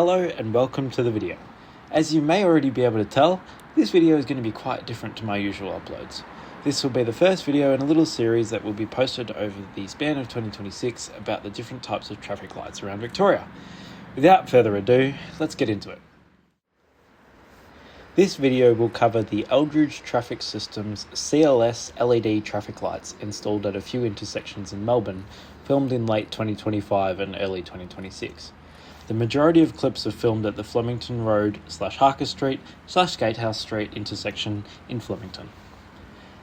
Hello and welcome to the video. As you may already be able to tell, this video is going to be quite different to my usual uploads. This will be the first video in a little series that will be posted over the span of 2026 about the different types of traffic lights around Victoria. Without further ado, let's get into it. This video will cover the Aldridge Traffic System's CLS LED traffic lights installed at a few intersections in Melbourne, filmed in late 2025 and early 2026. The majority of clips are filmed at the Flemington Road / Harker St / Gatehouse St intersection in Flemington.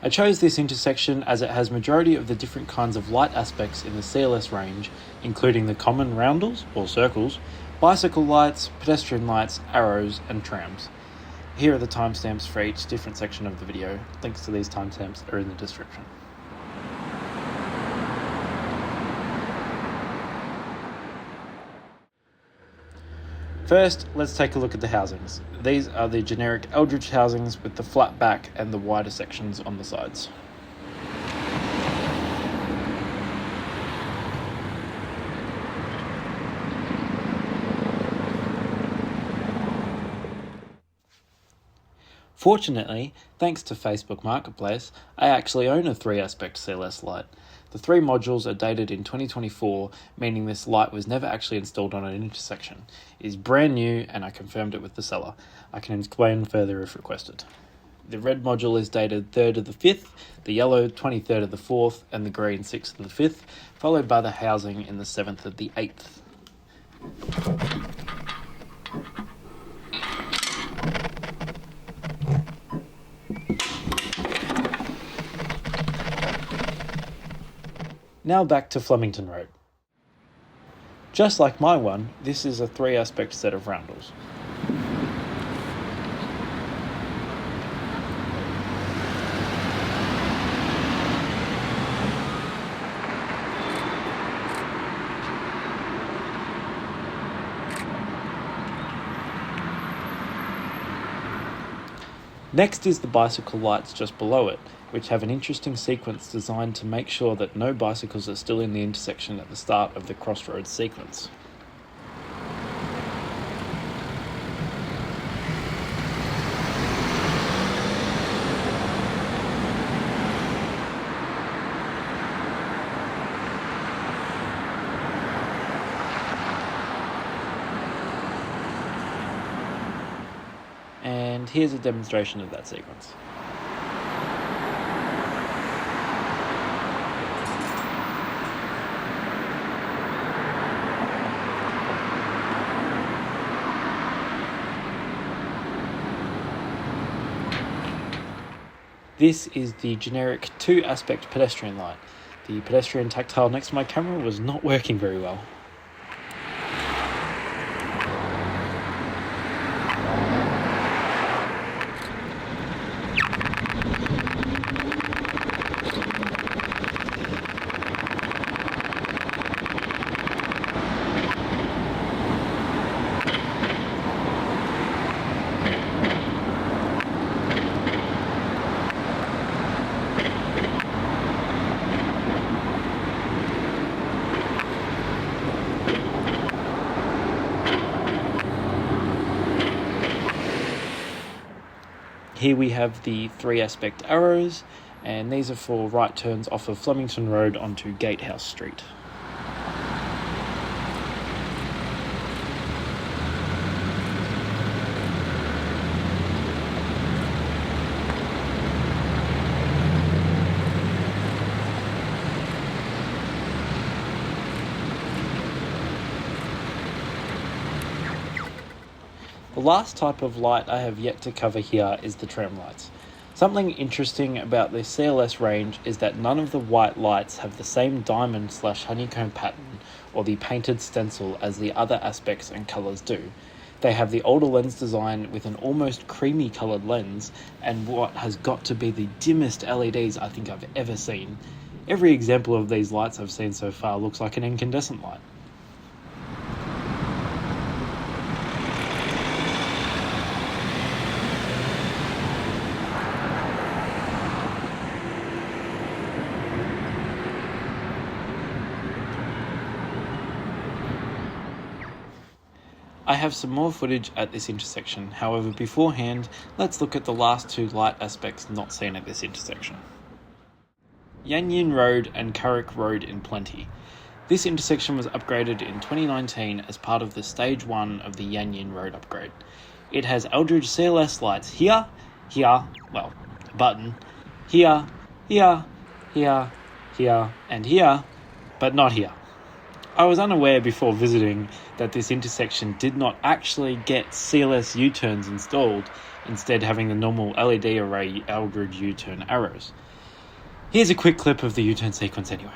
I chose this intersection as it has majority of the different kinds of light aspects in the CLS range, including the common roundels or circles, bicycle lights, pedestrian lights, arrows and trams. Here are the timestamps for each different section of the video. Links to these timestamps are in the description. First, let's take a look at the housings. These are the generic Aldridge housings with the flat back and the wider sections on the sides. Fortunately, thanks to Facebook Marketplace, I actually own a 3-aspect CLS light. The 3 modules are dated in 2024, meaning this light was never actually installed on an intersection. It is brand new and I confirmed it with the seller. I can explain further if requested. The red module is dated 3rd of the 5th, the yellow 23rd of the 4th, and the green 6th of the 5th, followed by the housing in the 7th of the 8th. Now back to Flemington Road. Just like my one, this is a 3-aspect set of roundels. Next is the bicycle lights just below it, which have an interesting sequence designed to make sure that no bicycles are still in the intersection at the start of the crossroads sequence. And here's a demonstration of that sequence. This is the generic 2-aspect pedestrian light. The pedestrian tactile next to my camera was not working very well. Here we have the 3-aspect arrows, and these are for right turns off of Flemington Road onto Gatehouse Street. The last type of light I have yet to cover here is the tram lights. Something interesting about the CLS range is that none of the white lights have the same diamond / honeycomb pattern or the painted stencil as the other aspects and colours do. They have the older lens design with an almost creamy coloured lens and what has got to be the dimmest LEDs I think I've ever seen. Every example of these lights I've seen so far looks like an incandescent light. I have some more footage at this intersection, however beforehand, let's look at the last two light aspects not seen at this intersection. Yean Rd and Kurrak Road in Plenty. This intersection was upgraded in 2019 as part of the Stage 1 of the Yean Rd upgrade. It has Aldridge CLS lights here, a button, here, and here, but not here. I was unaware before visiting that this intersection did not actually get CLS U turns installed, instead having the normal LED array Aldridge U Turn Arrows. Here's a quick clip of the U-turn sequence anyway.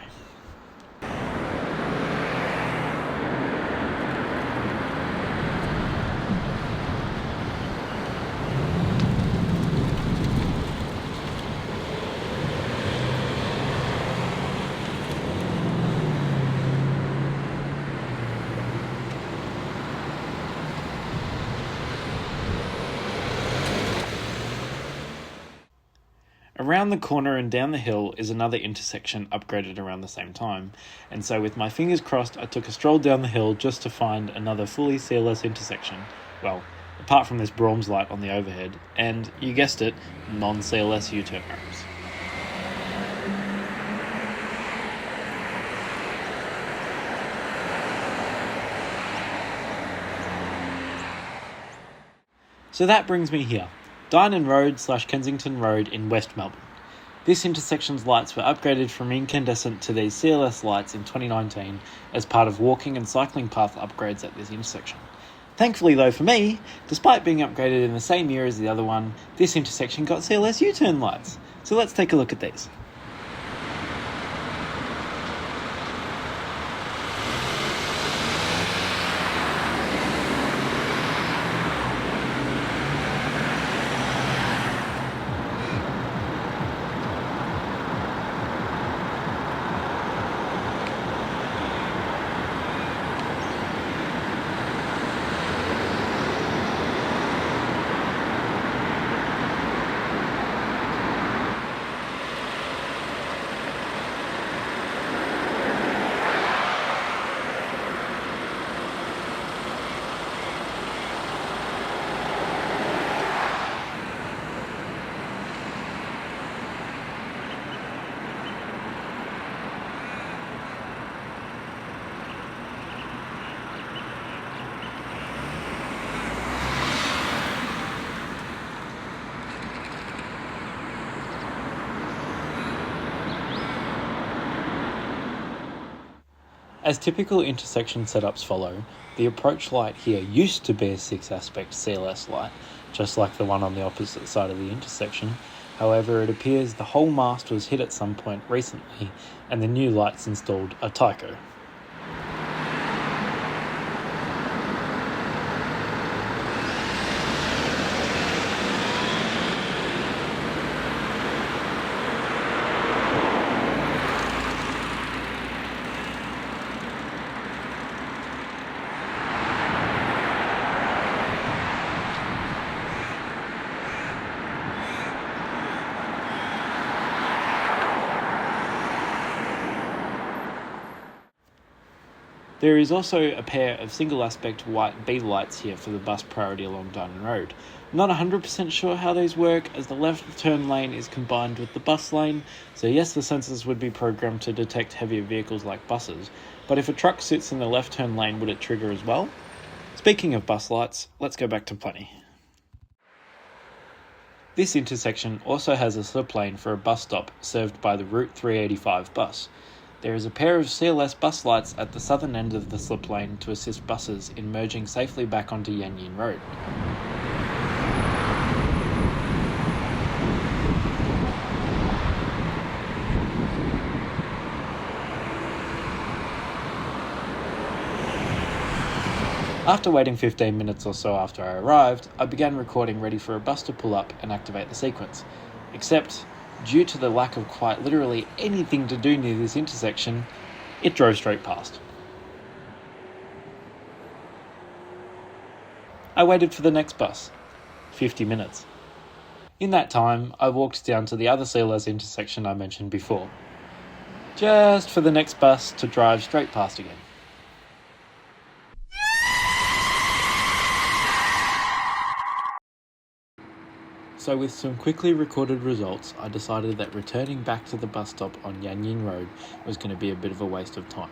Around the corner and down the hill is another intersection upgraded around the same time, and so with my fingers crossed I took a stroll down the hill just to find another fully CLS intersection, well, apart from this Brahms light on the overhead, and, you guessed it, non-CLS U Turn Arrows. So that brings me here. Dynon Rd / Kensington Road in West Melbourne. This intersection's lights were upgraded from incandescent to these CLS lights in 2019 as part of walking and cycling path upgrades at this intersection. Thankfully though for me, despite being upgraded in the same year as the other one, this intersection got CLS U-turn lights. So let's take a look at these. As typical intersection setups follow, the approach light here used to be a 6-aspect CLS light, just like the one on the opposite side of the intersection. However, it appears the whole mast was hit at some point recently, and the new lights installed are Tyco. There is also a pair of single-aspect white B lights here for the bus priority along Dynon Road. I'm not 100% sure how these work, as the left turn lane is combined with the bus lane, so yes, the sensors would be programmed to detect heavier vehicles like buses, but if a truck sits in the left turn lane, would it trigger as well? Speaking of bus lights, let's go back to Plenty. This intersection also has a slip lane for a bus stop served by the Route 385 bus. There is a pair of CLS bus lights at the southern end of the slip lane to assist buses in merging safely back onto Yean Rd. After waiting 15 minutes or so after I arrived, I began recording ready for a bus to pull up and activate the sequence. Except, due to the lack of quite literally anything to do near this intersection, it drove straight past. I waited for the next bus, 50 minutes. In that time, I walked down to the other CLS intersection I mentioned before, just for the next bus to drive straight past again. So with some quickly recorded results, I decided that returning back to the bus stop on Yean Rd was going to be a bit of a waste of time.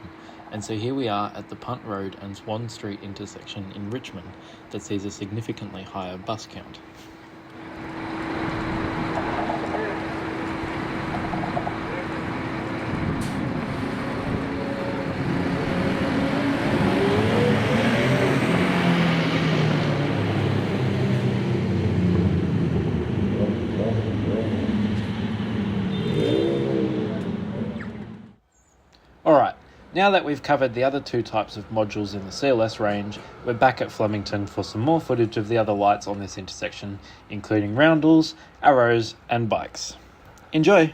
And so here we are at the Punt Road and Swan Street intersection in Richmond that sees a significantly higher bus count. Alright, now that we've covered the other two types of modules in the CLS range, we're back at Flemington for some more footage of the other lights on this intersection, including roundels, arrows and bikes. Enjoy!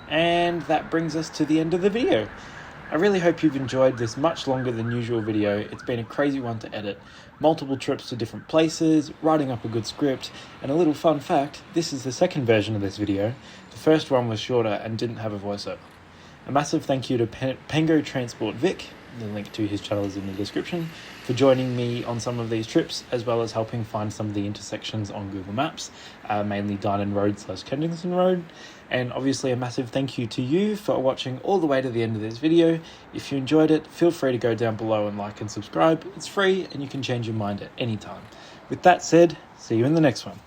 And that brings us to the end of the video. I really hope you've enjoyed this much longer than usual video. It's been a crazy one to edit. Multiple trips to different places, writing up a good script, and a little fun fact, this is the second version of this video. The first one was shorter and didn't have a voiceover. A massive thank you to Pengo Transport Vic, the link to his channel is in the description, for joining me on some of these trips, as well as helping find some of the intersections on Google Maps, mainly Dynon Rd / Kensington Road. And obviously a massive thank you to you for watching all the way to the end of this video. If you enjoyed it, feel free to go down below and like and subscribe. It's free and you can change your mind at any time. With that said, see you in the next one.